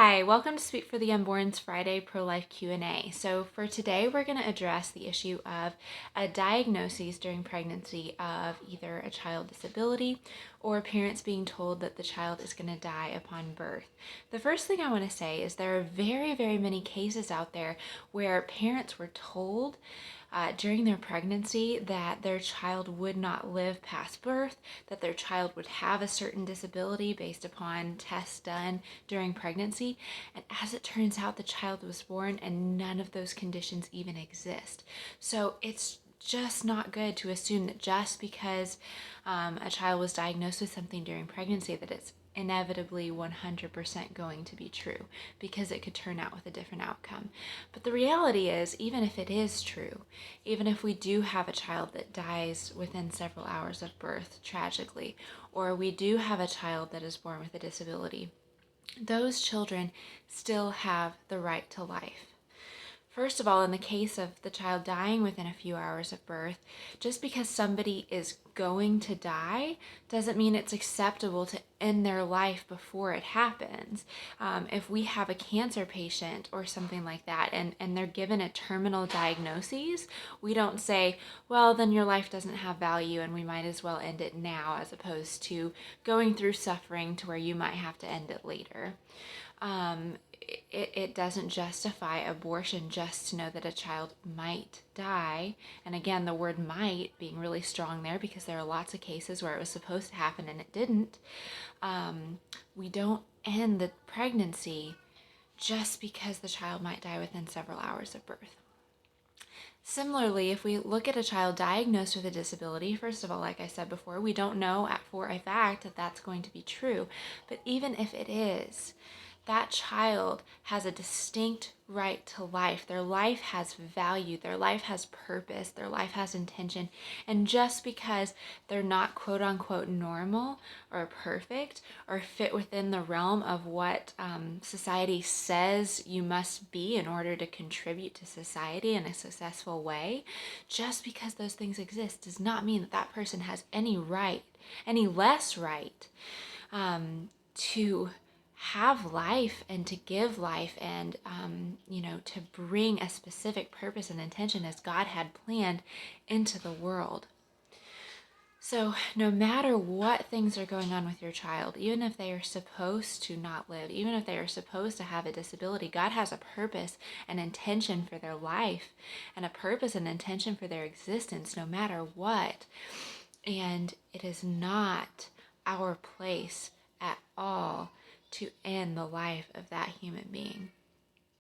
Hi, welcome to Speak for the Unborn's Friday Pro-Life Q&A. So for today, we're going to address the issue of a diagnosis during pregnancy of either a child disability or parents being told that the child is going to die upon birth. The first thing I want to say is there are very, very many cases out there where parents were told during their pregnancy that their child would not live past birth, that their child would have a certain disability based upon tests done during pregnancy. And as it turns out, the child was born and none of those conditions even exist. So it's just not good to assume that just because a child was diagnosed with something during pregnancy that it's inevitably 100% going to be true, because it could turn out with a different outcome. But the reality is, even if it is true, even if we do have a child that dies within several hours of birth, tragically, or we do have a child that is born with a disability, those children still have the right to life. First of all, in the case of the child dying within a few hours of birth, just because somebody is going to die doesn't mean it's acceptable to end their life before it happens. If we have a cancer patient or something like that and they're given a terminal diagnosis, we don't say, well, then your life doesn't have value and we might as well end it now, as opposed to going through suffering to where you might have to end it later. It doesn't justify abortion just to know that a child might die. And again, the word might being really strong there, because there are lots of cases where it was supposed to happen and it didn't. We don't end the pregnancy just because the child might die within several hours of birth. Similarly, if we look at a child diagnosed with a disability, first of all, like I said before, we don't know for a fact that that's going to be true. But even if it is, that child has a distinct right to life. Their life has value, their life has purpose, their life has intention. And just because they're not quote unquote normal or perfect or fit within the realm of what society says you must be in order to contribute to society in a successful way, just because those things exist does not mean that that person has any right, any less right to have life and to give life and, to bring a specific purpose and intention as God had planned into the world. So no matter what things are going on with your child, even if they are supposed to not live, even if they are supposed to have a disability, God has a purpose and intention for their life and a purpose and intention for their existence, no matter what. And it is not our place at all to end the life of that human being.